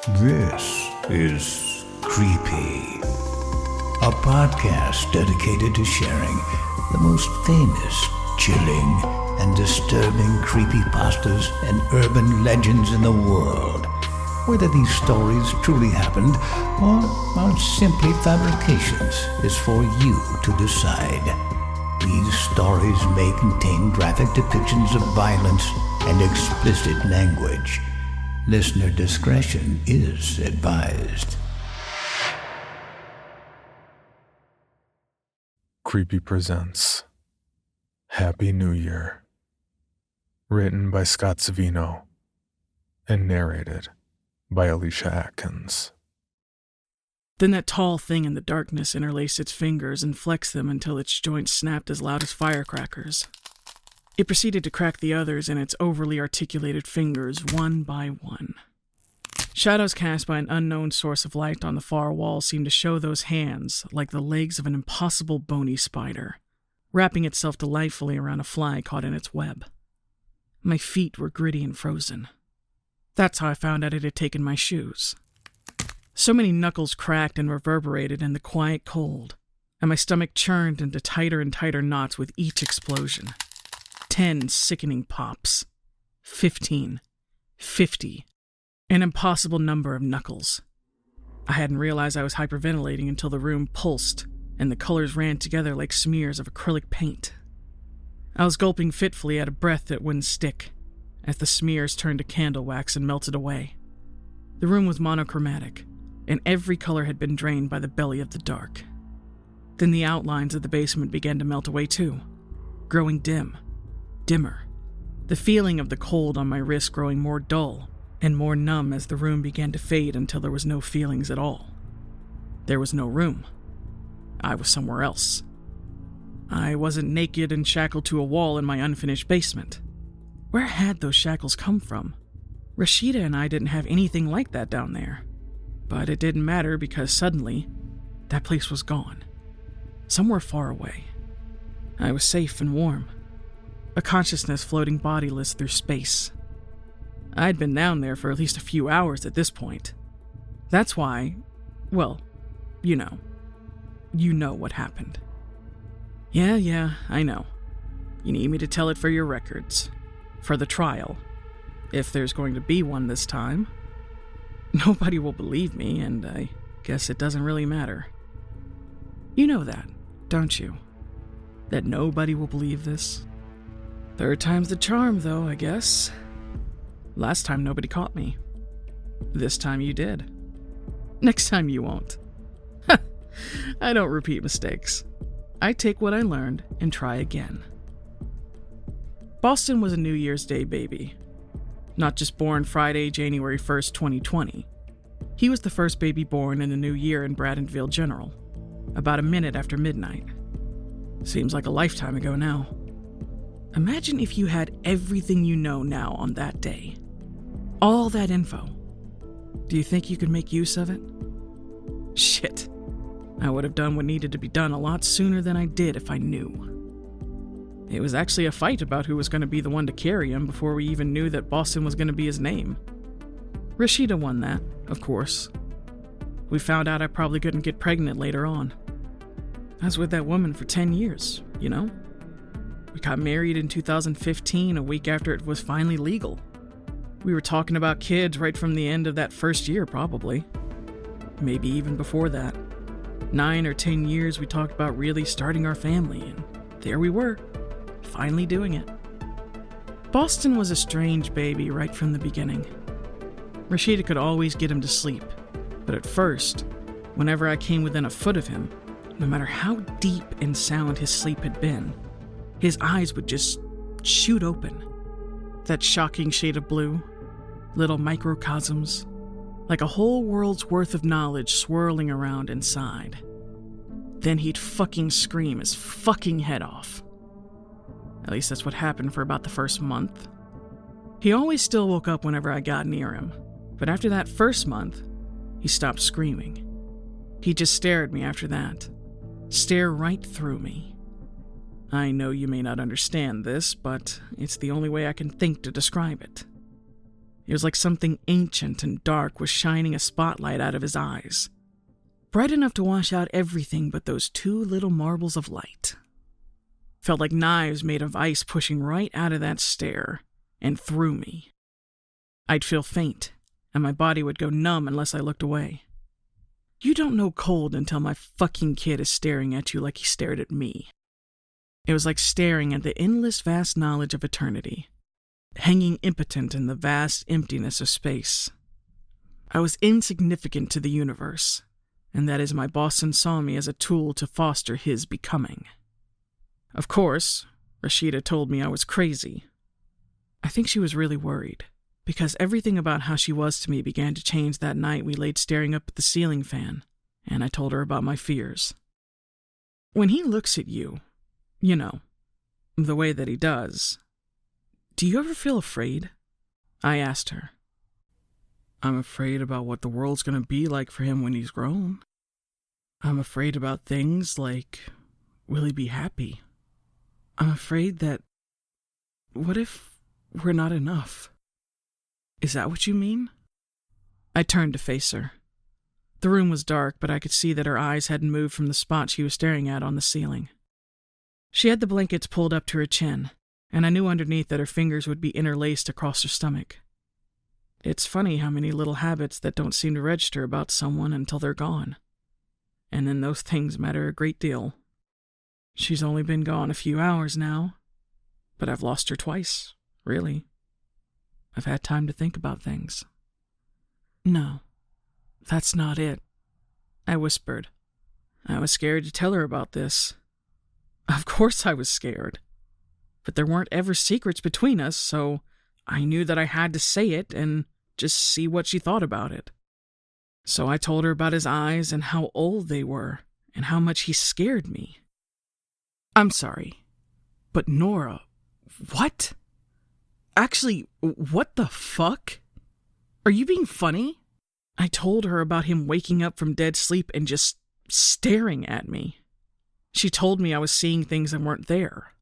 This is Creepy, a podcast dedicated to sharing the most famous, chilling, and disturbing creepypastas and urban legends in the world. Whether these stories truly happened or are simply fabrications is for you to decide. These stories may contain graphic depictions of violence and explicit language. Listener discretion is advised. Creepy presents Happy New Year. Written by Scott Savino and narrated by Alicia Atkins. Then that tall thing in the darkness interlaced its fingers and flexed them until its joints snapped as loud as firecrackers. It proceeded to crack the others in its overly articulated fingers, one by one. Shadows cast by an unknown source of light on the far wall seemed to show those hands like the legs of an impossible bony spider, wrapping itself delightfully around a fly caught in its web. My feet were gritty and frozen. That's how I found out it had taken my shoes. So many knuckles cracked and reverberated in the quiet cold, and my stomach churned into tighter and tighter knots with each explosion. 10 sickening pops. 15. 50. An impossible number of knuckles. I hadn't realized I was hyperventilating until the room pulsed, and the colors ran together like smears of acrylic paint. I was gulping fitfully at a breath that wouldn't stick, as the smears turned to candle wax and melted away. The room was monochromatic, and every color had been drained by the belly of the dark. Then the outlines of the basement began to melt away too, growing dimmer. The feeling of the cold on my wrist growing more dull and more numb as the room began to fade until there was no feelings at all. There was no room. I was somewhere else. I wasn't naked and shackled to a wall in my unfinished basement. Where had those shackles come from? Rashida and I didn't have anything like that down there. But it didn't matter because suddenly, that place was gone. Somewhere far away. I was safe and warm. A consciousness floating bodiless through space. I'd been down there for at least a few hours at this point. That's why, well, you know what happened. Yeah, I know. You need me to tell it for your records. For the trial. If there's going to be one this time. Nobody will believe me, and I guess it doesn't really matter. You know that, don't you? That nobody will believe this? Third time's the charm, though, I guess. Last time nobody caught me. This time you did. Next time you won't. I don't repeat mistakes. I take what I learned and try again. Boston was a New Year's Day baby. Not just born Friday, January 1st, 2020. He was the first baby born in the new year in Bradenville General, about a minute after midnight. Seems like a lifetime ago now. Imagine if you had everything you know now on that day. All that info. Do you think you could make use of it? Shit. I would have done what needed to be done a lot sooner than I did if I knew. It was actually a fight about who was going to be the one to carry him before we even knew that Boston was going to be his name. Rashida won that, of course. We found out I probably couldn't get pregnant later on. I was with that woman for 10 years, you know? We got married in 2015, a week after it was finally legal. We were talking about kids right from the end of that first year, probably. Maybe even before that. 9 or 10 years we talked about really starting our family, and there we were. Finally doing it. Boston was a strange baby right from the beginning. Rashida could always get him to sleep, but at first, whenever I came within a foot of him, no matter how deep and sound his sleep had been, his eyes would just shoot open. That shocking shade of blue, little microcosms, like a whole world's worth of knowledge swirling around inside. Then he'd fucking scream his fucking head off. At least that's what happened for about the first month. He always still woke up whenever I got near him, but after that first month, he stopped screaming. He'd just stare at me after that. Stare right through me. I know you may not understand this, but it's the only way I can think to describe it. It was like something ancient and dark was shining a spotlight out of his eyes, bright enough to wash out everything but those two little marbles of light. Felt like knives made of ice pushing right out of that stare and through me. I'd feel faint, and my body would go numb unless I looked away. You don't know cold until my fucking kid is staring at you like he stared at me. It was like staring at the endless vast knowledge of eternity, hanging impotent in the vast emptiness of space. I was insignificant to the universe, and that is my Boston saw me as a tool to foster his becoming. Of course, Rashida told me I was crazy. I think she was really worried, because everything about how she was to me began to change that night we laid staring up at the ceiling fan, and I told her about my fears. When he looks at you, you know, the way that he does, do you ever feel afraid? I asked her. I'm afraid about what the world's going to be like for him when he's grown. I'm afraid about things like, will he be happy? I'm afraid that, what if we're not enough? Is that what you mean? I turned to face her. The room was dark, but I could see that her eyes hadn't moved from the spot she was staring at on the ceiling. She had the blankets pulled up to her chin, and I knew underneath that her fingers would be interlaced across her stomach. It's funny how many little habits that don't seem to register about someone until they're gone. And then those things matter a great deal. She's only been gone a few hours now, but I've lost her twice, really. I've had time to think about things. No, that's not it, I whispered. I was scared to tell her about this. Of course I was scared. But there weren't ever secrets between us, so I knew that I had to say it and just see what she thought about it. So I told her about his eyes and how old they were and how much he scared me. I'm sorry, but Nora, what? Actually, what the fuck? Are you being funny? I told her about him waking up from dead sleep and just staring at me. She told me I was seeing things that weren't there.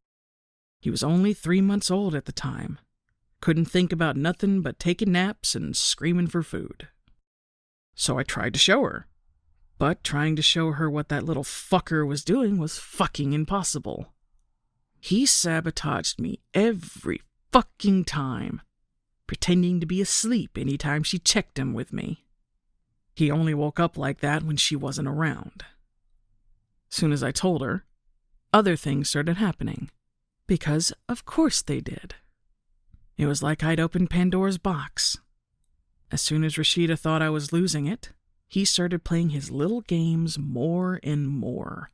He was only 3 months old at the time. Couldn't think about nothing but taking naps and screaming for food. So I tried to show her. But trying to show her what that little fucker was doing was fucking impossible. He sabotaged me every fucking time, pretending to be asleep anytime she checked him with me. He only woke up like that when she wasn't around. Soon as I told her, other things started happening, because of course they did. It was like I'd opened Pandora's box. As soon as Rashida thought I was losing it, he started playing his little games more and more.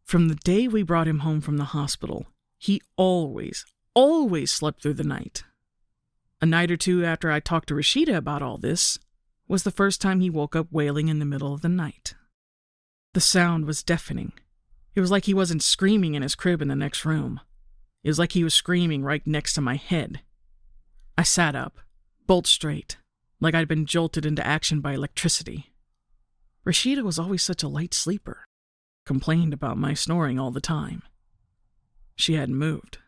From the day we brought him home from the hospital, he always slept through the night. A night or two after I talked to Rashida about all this was the first time he woke up wailing in the middle of the night. The sound was deafening. It was like he wasn't screaming in his crib in the next room. It was like he was screaming right next to my head. I sat up, bolt straight, like I'd been jolted into action by electricity. Rashida was always such a light sleeper, complained about my snoring all the time. She hadn't moved.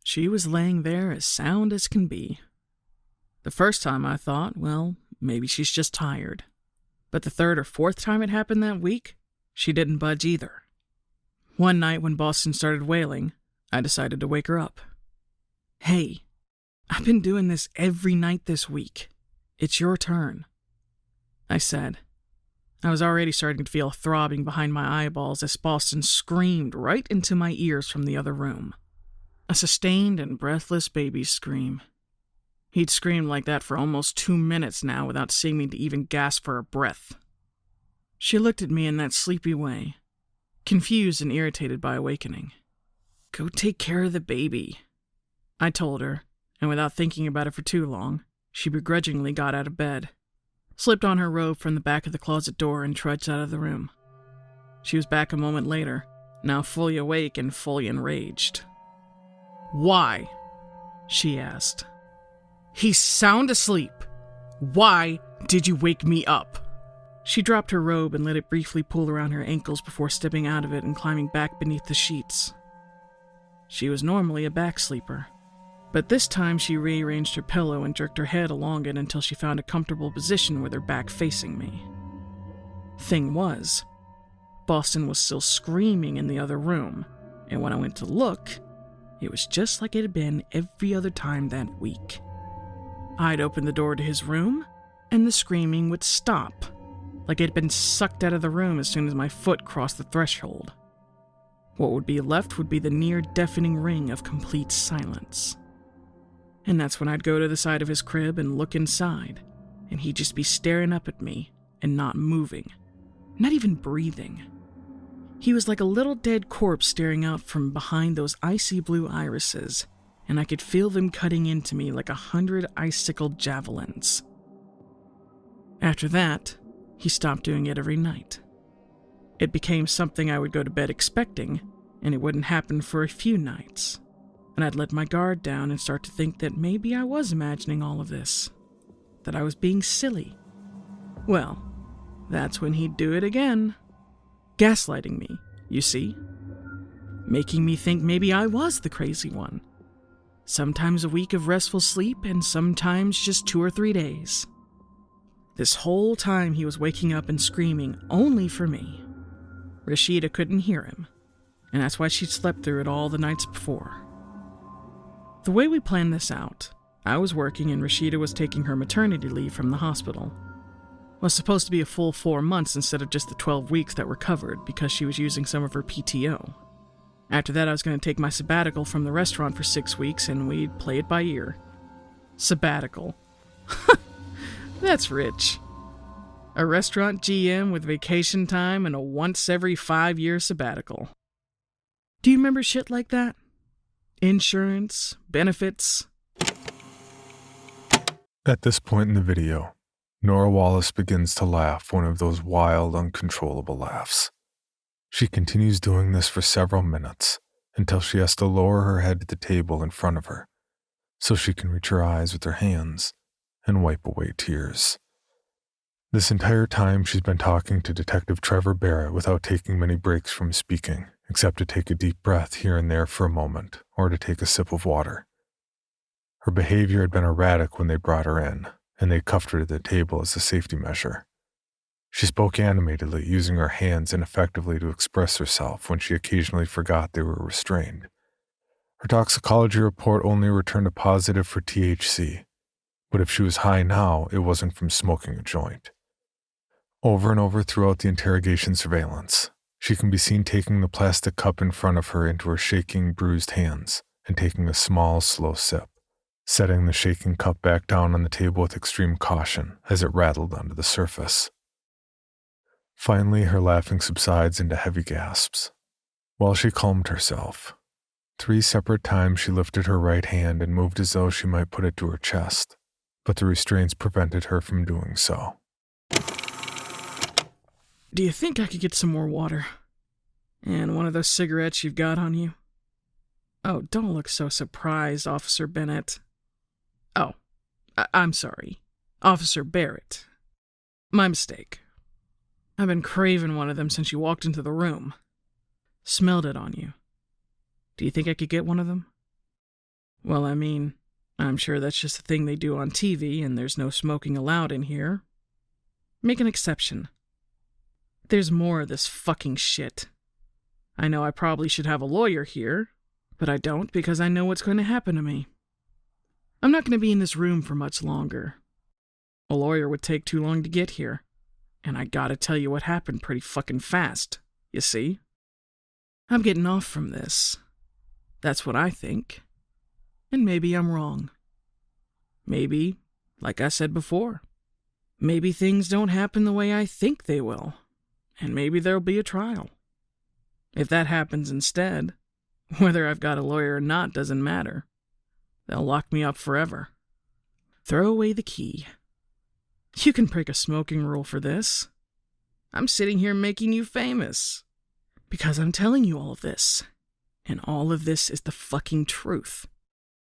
She was laying there as sound as can be. The first time I thought, well, maybe she's just tired. But the third or fourth time it happened that week, she didn't budge either. One night when Boston started wailing, I decided to wake her up. Hey, I've been doing this every night this week. It's your turn, I said. I was already starting to feel a throbbing behind my eyeballs as Boston screamed right into my ears from the other room. A sustained and breathless baby's scream. He'd screamed like that for almost 2 minutes now without seeming to even gasp for a breath. She looked at me in that sleepy way, confused and irritated by awakening. Go take care of the baby, I told her, and without thinking about it for too long, she begrudgingly got out of bed, slipped on her robe from the back of the closet door and trudged out of the room. She was back a moment later, now fully awake and fully enraged. Why? She asked. He's sound asleep. Why did you wake me up? She dropped her robe and let it briefly pull around her ankles before stepping out of it and climbing back beneath the sheets. She was normally a back sleeper, But this time she rearranged her pillow and jerked her head along it until she found a comfortable position with her back facing me. Thing was, Boston was still screaming in the other room, and when I went to look, it was just like it had been every other time that week. I'd open the door to his room, and the screaming would stop, like it had been sucked out of the room as soon as my foot crossed the threshold. What would be left would be the near-deafening ring of complete silence. And that's when I'd go to the side of his crib and look inside, and he'd just be staring up at me and not moving, not even breathing. He was like a little dead corpse staring out from behind those icy blue irises, and I could feel them cutting into me like 100 icicled javelins. After that, he stopped doing it every night. It became something I would go to bed expecting, and it wouldn't happen for a few nights. And I'd let my guard down and start to think that maybe I was imagining all of this, that I was being silly. Well, that's when he'd do it again. Gaslighting me, you see? Making me think maybe I was the crazy one. Sometimes a week of restful sleep, and sometimes just 2 or 3 days. This whole time he was waking up and screaming only for me. Rashida couldn't hear him, and that's why she'd slept through it all the nights before. The way we planned this out, I was working and Rashida was taking her maternity leave from the hospital. It was supposed to be a full 4 months instead of just the 12 weeks that were covered because she was using some of her PTO. After that, I was going to take my sabbatical from the restaurant for 6 weeks and we'd play it by ear. Sabbatical. That's rich. A restaurant GM with vacation time and a once every 5-year sabbatical. Do you remember shit like that? Insurance, benefits. At this point in the video, Nora Wallace begins to laugh one of those wild, uncontrollable laughs. She continues doing this for several minutes until she has to lower her head to the table in front of her so she can reach her eyes with her hands and wipe away tears. This entire time she's been talking to Detective Trevor Barrett without taking many breaks from speaking, except to take a deep breath here and there for a moment or to take a sip of water. Her behavior had been erratic when they brought her in, and they cuffed her to the table as a safety measure. She spoke animatedly, using her hands ineffectively to express herself when she occasionally forgot they were restrained. Her toxicology report only returned a positive for THC, but if she was high now, it wasn't from smoking a joint. Over and over throughout the interrogation surveillance, she can be seen taking the plastic cup in front of her into her shaking, bruised hands and taking a small, slow sip, setting the shaking cup back down on the table with extreme caution as it rattled onto the surface. Finally, her laughing subsides into heavy gasps. While she calmed herself, 3 separate times she lifted her right hand and moved as though she might put it to her chest, but the restraints prevented her from doing so. Do you think I could get some more water? And one of those cigarettes you've got on you? Oh, don't look so surprised, Officer Bennett. Oh, I'm sorry. Officer Barrett. My mistake. I've been craving one of them since you walked into the room. Smelled it on you. Do you think I could get one of them? Well, I mean, I'm sure that's just a thing they do on TV and there's no smoking allowed in here. Make an exception. There's more of this fucking shit. I know I probably should have a lawyer here, but I don't because I know what's going to happen to me. I'm not going to be in this room for much longer. A lawyer would take too long to get here, and I gotta tell you what happened pretty fucking fast, you see? I'm getting off from this. That's what I think. And maybe I'm wrong. Maybe, like I said before, maybe things don't happen the way I think they will. And maybe there'll be a trial. If that happens instead, whether I've got a lawyer or not doesn't matter. They'll lock me up forever. Throw away the key. You can break a smoking rule for this. I'm sitting here making you famous. Because I'm telling you all of this. And all of this is the fucking truth.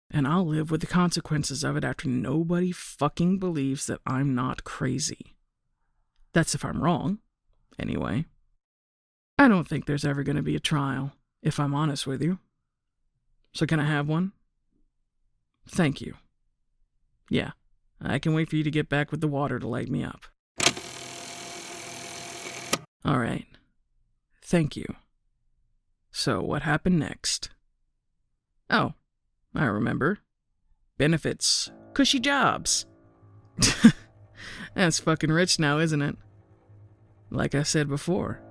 And I'll live with the consequences of it after nobody fucking believes that I'm not crazy. That's if I'm wrong. Anyway, I don't think there's ever going to be a trial, if I'm honest with you. So can I have one? Thank you. Yeah, I can wait for you to get back with the water to light me up. All right. Thank you. So what happened next? Oh, I remember. Benefits. Cushy jobs. That's fucking rich now, isn't it? Like I said before,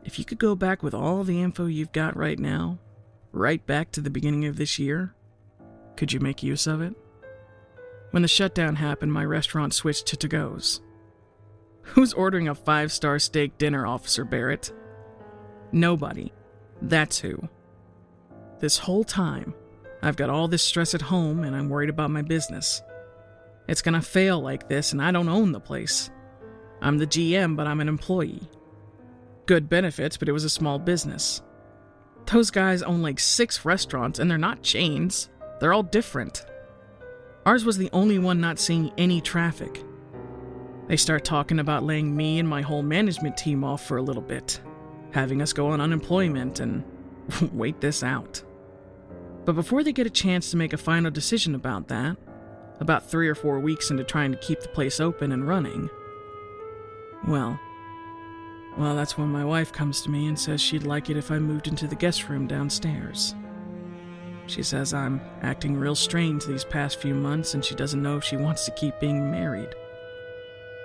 if you could go back with all the info you've got right now, right back to the beginning of this year, could you make use of it? When the shutdown happened, my restaurant switched to to-goes. Who's ordering a 5-star steak dinner, Officer Barrett? Nobody. That's who. This whole time, I've got all this stress at home and I'm worried about my business. It's gonna fail like this and I don't own the place. I'm the GM, but I'm an employee. Good benefits, but it was a small business. Those guys own like 6 restaurants and they're not chains. They're all different. Ours was the only one not seeing any traffic. They start talking about laying me and my whole management team off for a little bit, having us go on unemployment and wait this out. But before they get a chance to make a final decision about that, about 3 or 4 weeks into trying to keep the place open and running, well, that's when my wife comes to me and says she'd like it if I moved into the guest room downstairs. She says I'm acting real strange these past few months and she doesn't know if she wants to keep being married.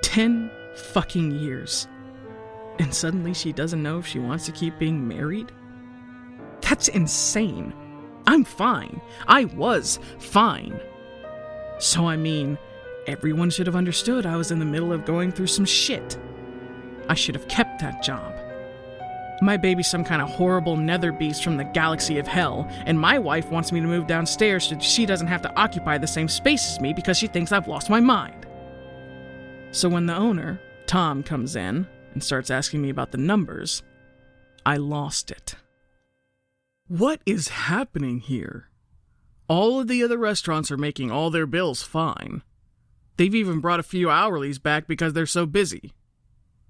10 fucking years. And suddenly she doesn't know if she wants to keep being married? That's insane. I'm fine. I was fine. So I mean, everyone should have understood I was in the middle of going through some shit. I should have kept that job. My baby's some kind of horrible nether beast from the galaxy of hell, and my wife wants me to move downstairs so she doesn't have to occupy the same space as me because she thinks I've lost my mind. So when the owner, Tom, comes in and starts asking me about the numbers, I lost it. What is happening here? All of the other restaurants are making all their bills fine. They've even brought a few hourlies back because they're so busy.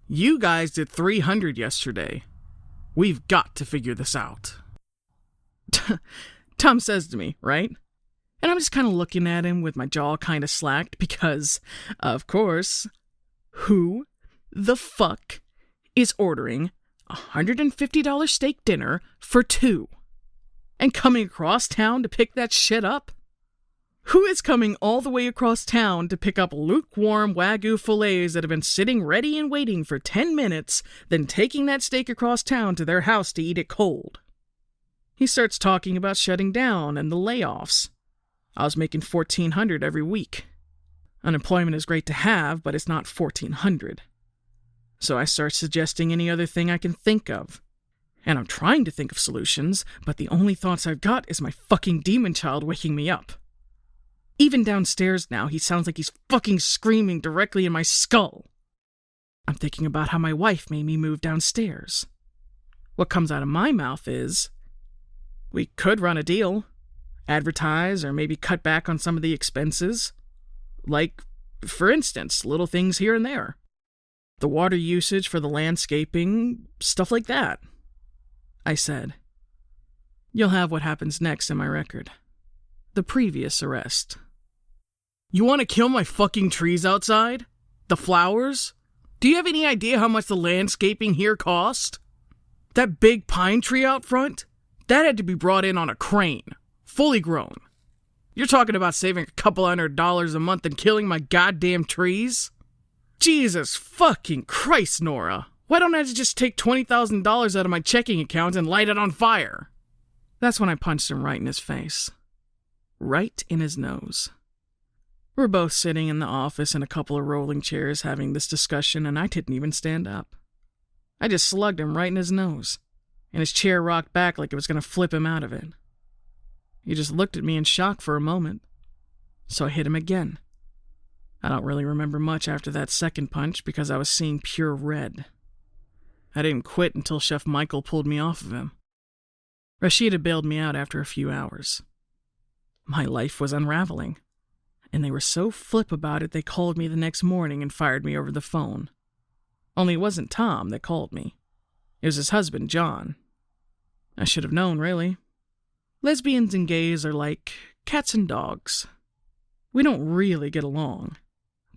You guys did 300 yesterday. We've got to figure this out. Tom says to me, right? And I'm just kind of looking at him with my jaw kind of slacked because, of course, who the fuck is ordering a $150 steak dinner for 2? And coming across town to pick that shit up? Who is coming all the way across town to pick up lukewarm Wagyu fillets that have been sitting ready and waiting for 10 minutes, then taking that steak across town to their house to eat it cold? He starts talking about shutting down and the layoffs. I was making $1,400 every week. Unemployment is great to have, but it's not $1,400. So I start suggesting any other thing I can think of. And I'm trying to think of solutions, but the only thoughts I've got is my fucking demon child waking me up. Even downstairs now, he sounds like he's fucking screaming directly in my skull. I'm thinking about how my wife made me move downstairs. What comes out of my mouth is, we could run a deal, advertise, or maybe cut back on some of the expenses. Like, for instance, little things here and there. The water usage for the landscaping, stuff like that. I said, you'll have what happens next in my record. The previous arrest. You want to kill my fucking trees outside? The flowers? Do you have any idea how much the landscaping here cost? That big pine tree out front? That had to be brought in on a crane. Fully grown. You're talking about saving a couple $100 a month and killing my goddamn trees? Jesus fucking Christ, Nora. Why don't I just take $20,000 out of my checking account and light it on fire? That's when I punched him right in his face. Right in his nose. We're both sitting in the office in a couple of rolling chairs having this discussion, and I didn't even stand up. I just slugged him right in his nose, and his chair rocked back like it was going to flip him out of it. He just looked at me in shock for a moment, so I hit him again. I don't really remember much after that second punch because I was seeing pure red. I didn't quit until Chef Michael pulled me off of him. Rashida bailed me out after a few hours. My life was unraveling, and they were so flip about it they called me the next morning and fired me over the phone. Only it wasn't Tom that called me. It was his husband, John. I should have known, really. Lesbians and gays are like cats and dogs. We don't really get along,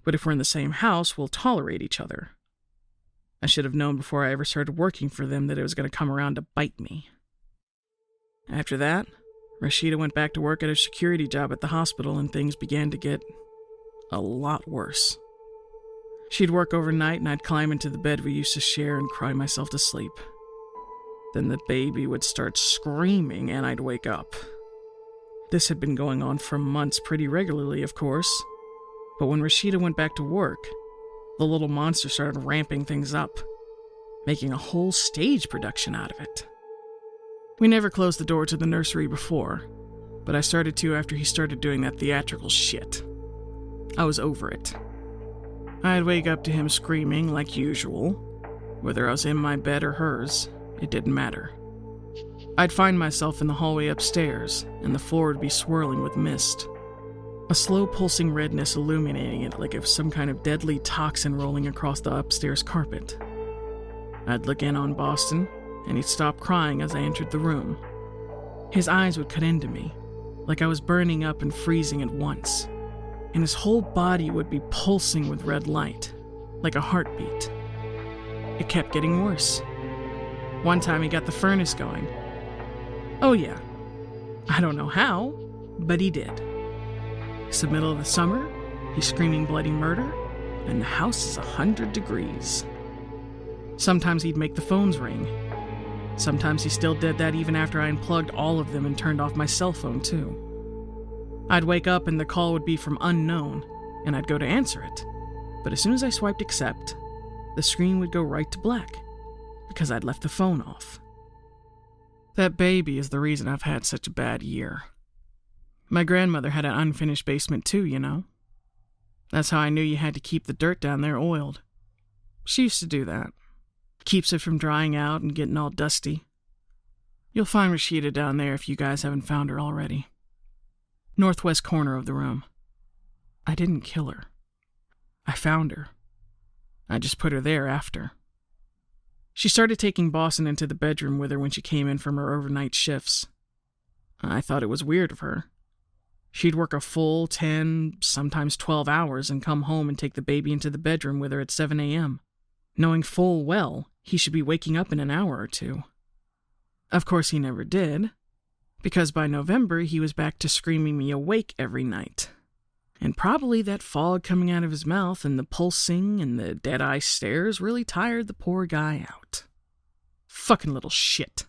but if we're in the same house, we'll tolerate each other. I should have known before I ever started working for them that it was going to come around to bite me. After that, Rashida went back to work at her security job at the hospital, and things began to get a lot worse. She'd work overnight, and I'd climb into the bed we used to share and cry myself to sleep. Then the baby would start screaming, and I'd wake up. This had been going on for months pretty regularly, of course, but when Rashida went back to work, the little monster started ramping things up, making a whole stage production out of it. We never closed the door to the nursery before, but I started to after he started doing that theatrical shit. I was over it. I'd wake up to him screaming like usual. Whether I was in my bed or hers, it didn't matter. I'd find myself in the hallway upstairs, and the floor would be swirling with mist. A slow pulsing redness illuminating it like if some kind of deadly toxin rolling across the upstairs carpet. I'd look in on Boston, and he'd stop crying as I entered the room. His eyes would cut into me, like I was burning up and freezing at once, and his whole body would be pulsing with red light, like a heartbeat. It kept getting worse. One time he got the furnace going. Oh yeah, I don't know how, but he did. It's the middle of the summer, he's screaming bloody murder, and the house is 100 degrees. Sometimes he'd make the phones ring. Sometimes he still did that even after I unplugged all of them and turned off my cell phone too. I'd wake up and the call would be from unknown, and I'd go to answer it. But as soon as I swiped accept, the screen would go right to black, because I'd left the phone off. That baby is the reason I've had such a bad year. My grandmother had an unfinished basement too, you know. That's how I knew you had to keep the dirt down there oiled. She used to do that. Keeps it from drying out and getting all dusty. You'll find Rashida down there if you guys haven't found her already. Northwest corner of the room. I didn't kill her. I found her. I just put her there after. She started taking Boston into the bedroom with her when she came in from her overnight shifts. I thought it was weird of her. She'd work a full 10, sometimes 12 hours and come home and take the baby into the bedroom with her at 7 a.m., knowing full well he should be waking up in an hour or two. Of course he never did, because by November he was back to screaming me awake every night. And probably that fog coming out of his mouth and the pulsing and the dead-eye stares really tired the poor guy out. Fucking little shit.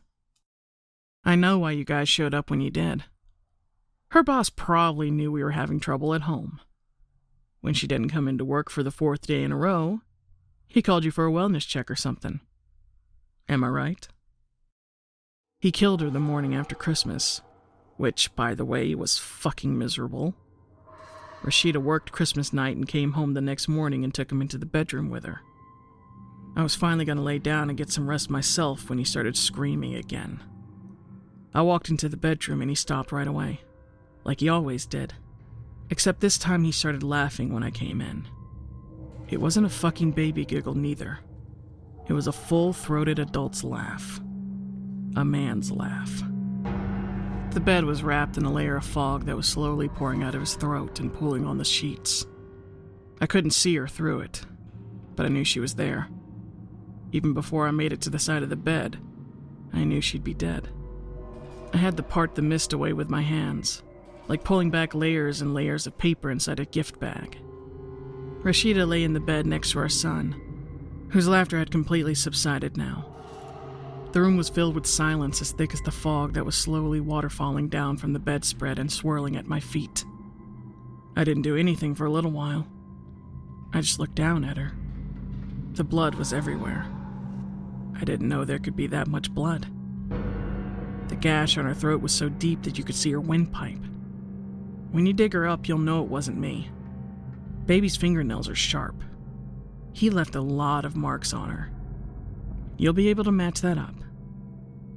I know why you guys showed up when you did. Her boss probably knew we were having trouble at home. When she didn't come into work for the 4th day in a row, he called you for a wellness check or something. Am I right? He killed her the morning after Christmas, which, by the way, was fucking miserable. Rashida worked Christmas night and came home the next morning and took him into the bedroom with her. I was finally going to lay down and get some rest myself when he started screaming again. I walked into the bedroom and he stopped right away, like he always did. Except this time he started laughing when I came in. It wasn't a fucking baby giggle neither. It was a full-throated adult's laugh. A man's laugh. The bed was wrapped in a layer of fog that was slowly pouring out of his throat and pulling on the sheets. I couldn't see her through it, but I knew she was there. Even before I made it to the side of the bed, I knew she'd be dead. I had to part the mist away with my hands, like pulling back layers and layers of paper inside a gift bag. Rashida lay in the bed next to our son, whose laughter had completely subsided now. The room was filled with silence as thick as the fog that was slowly waterfalling down from the bedspread and swirling at my feet. I didn't do anything for a little while. I just looked down at her. The blood was everywhere. I didn't know there could be that much blood. The gash on her throat was so deep that you could see her windpipe. When you dig her up, you'll know it wasn't me. Baby's fingernails are sharp. He left a lot of marks on her. You'll be able to match that up.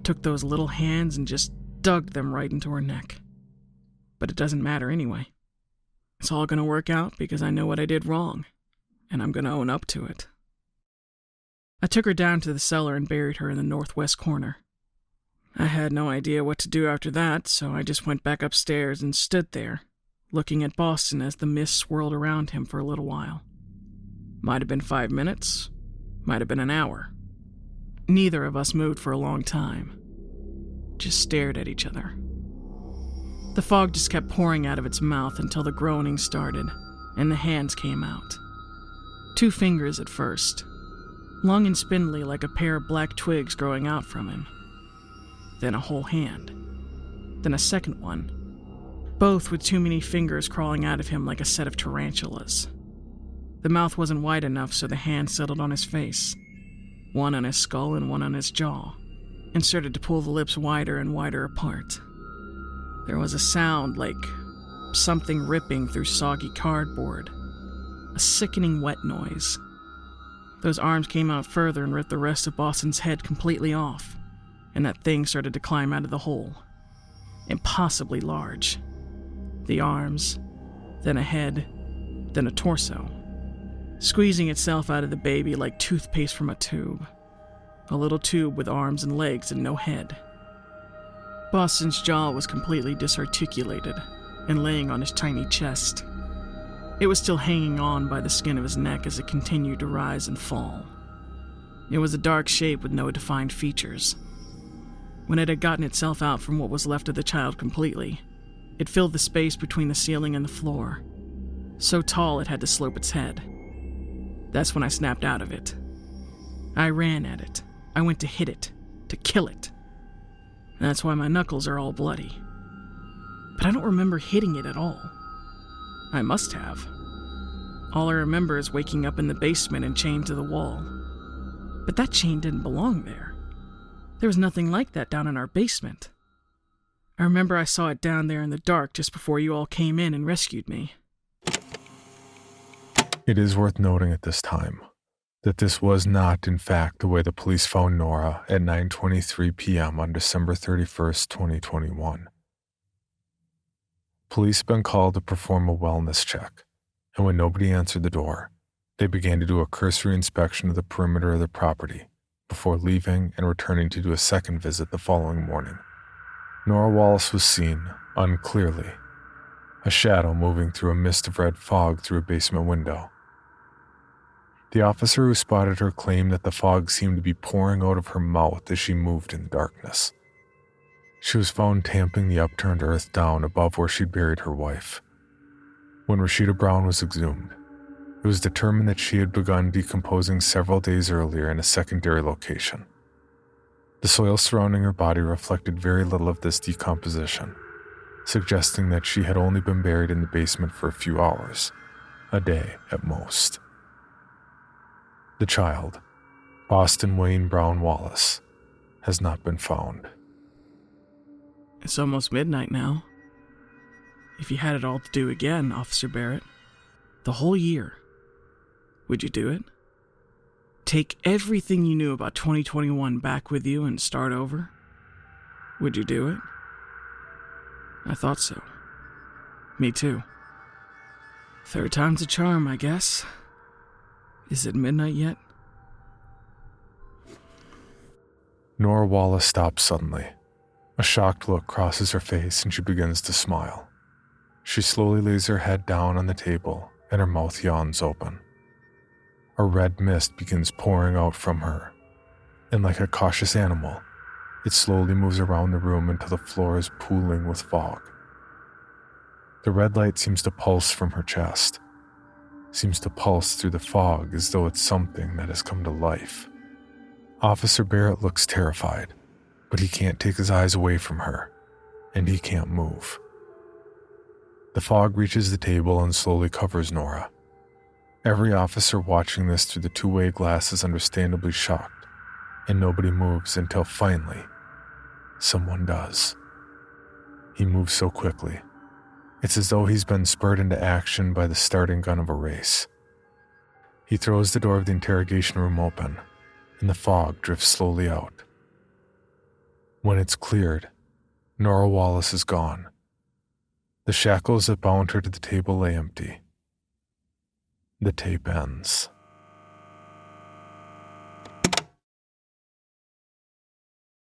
Took those little hands and just dug them right into her neck. But it doesn't matter anyway. It's all going to work out because I know what I did wrong, and I'm going to own up to it. I took her down to the cellar and buried her in the northwest corner. I had no idea what to do after that, so I just went back upstairs and stood there, looking at Boston as the mist swirled around him for a little while. Might have been 5 minutes, might have been an hour. Neither of us moved for a long time. Just stared at each other. The fog just kept pouring out of its mouth until the groaning started, and the hands came out. 2 fingers at first, long and spindly like a pair of black twigs growing out from him. Then a whole hand. Then a second one, both with too many fingers crawling out of him like a set of tarantulas. The mouth wasn't wide enough, so the hand settled on his face, one on his skull and one on his jaw, and started to pull the lips wider and wider apart. There was a sound like something ripping through soggy cardboard, a sickening wet noise. Those arms came out further and ripped the rest of Boston's head completely off, and that thing started to climb out of the hole. Impossibly large. The arms, then a head, then a torso, squeezing itself out of the baby like toothpaste from a tube. A little tube with arms and legs and no head. Boston's jaw was completely disarticulated and laying on his tiny chest. It was still hanging on by the skin of his neck as it continued to rise and fall. It was a dark shape with no defined features. When it had gotten itself out from what was left of the child completely, it filled the space between the ceiling and the floor. So tall it had to slope its head. That's when I snapped out of it. I ran at it. I went to hit it, to kill it. That's why my knuckles are all bloody. But I don't remember hitting it at all. I must have. All I remember is waking up in the basement and chained to the wall. But that chain didn't belong there. There was nothing like that down in our basement. I remember I saw it down there in the dark just before you all came in and rescued me. It is worth noting at this time that this was not, in fact, the way the police found Nora at 9:23 p.m. on December 31st, 2021. Police had been called to perform a wellness check, and when nobody answered the door, they began to do a cursory inspection of the perimeter of the property before leaving and returning to do a second visit the following morning. Nora Wallace was seen, unclearly, a shadow moving through a mist of red fog through a basement window. The officer who spotted her claimed that the fog seemed to be pouring out of her mouth as she moved in the darkness. She was found tamping the upturned earth down above where she'd buried her wife. When Rashida Brown was exhumed, it was determined that she had begun decomposing several days earlier in a secondary location. The soil surrounding her body reflected very little of this decomposition, suggesting that she had only been buried in the basement for a few hours, a day at most. The child, Boston Wayne Brown Wallace, has not been found. It's almost midnight now. If you had it all to do again, Officer Barrett, the whole year, would you do it? Take everything you knew about 2021 back with you and start over? Would you do it? I thought so. Me too. Third time's a charm, I guess. Is it midnight yet? Nora Wallace stops suddenly. A shocked look crosses her face and she begins to smile. She slowly lays her head down on the table and her mouth yawns open. A red mist begins pouring out from her, and like a cautious animal, it slowly moves around the room until the floor is pooling with fog. The red light seems to pulse from her chest, seems to pulse through the fog as though it's something that has come to life. Officer Barrett looks terrified, but he can't take his eyes away from her, and he can't move. The fog reaches the table and slowly covers Nora. Every officer watching this through the two-way glass is understandably shocked, and nobody moves until finally, someone does. He moves so quickly. It's as though he's been spurred into action by the starting gun of a race. He throws the door of the interrogation room open, and the fog drifts slowly out. When it's cleared, Nora Wallace is gone. The shackles that bound her to the table lay empty. The tape ends.